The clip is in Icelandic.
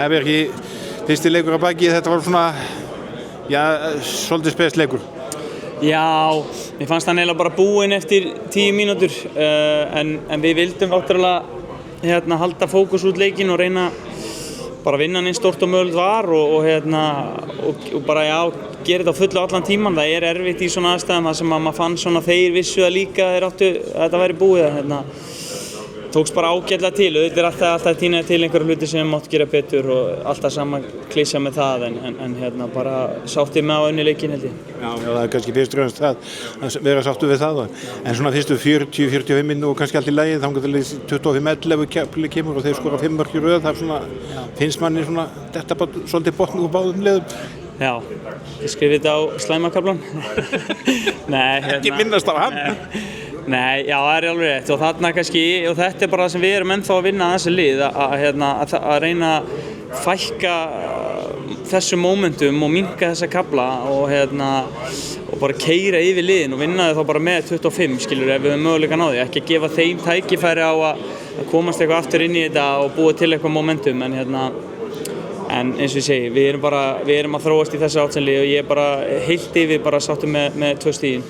Það er ekki fyrsti leikur að baki, þetta var svona, já, svolítið spes leikur. Já, mér fannst hann eiginlega bara búinn eftir 10 mínútur en við vildum náttúrulega halda fókus út leikinn og reyna bara að vinna hann eins stórt og mögulegt var og bara gera þetta á fullu allan tíman. Það er erfitt í svona aðstæðum þar sem maður fann svona þeir vissu að líka þeir áttu að þetta væri búið. Tókst bara ágætlega til, auðvitað er alltaf tínaði til einhverja hluti sem við máttum gera betur og alltaf sama klísja með það en bara sáttið með á önni leikinn held ég. Já, það er kannski fyrst og fremst það að vera sáttu við það en svona fyrstu 40-45 mínútur og kannski allt í lagi þangað til 25-11 kemur og þeir skora 5 mörk í röð, það er svona, finnst manni svona þetta bara svolítið botn úr báðum liðum. Já, ég skrifi þetta á slæmakaflan. Nei, ekki minnast á hann. Nei, já, það er alveg rétt og þarna kannski, og þetta er bara það sem við erum ennþá að vinna að þessi lið að reyna að fækka þessum mómentum og minnka þessa kafla og bara keyra yfir liðin og vinna þau þá bara með 25 skilur ef við höfum möguleikann á því, ekki að gefa þeim tækifæri á að komast eitthvað aftur inn í þetta og búa til eitthvað momentum en eins og ég segi, við erum að þróast í þessu átt sem lið og ég er bara heilt yfir bara sáttur með 2 stigin.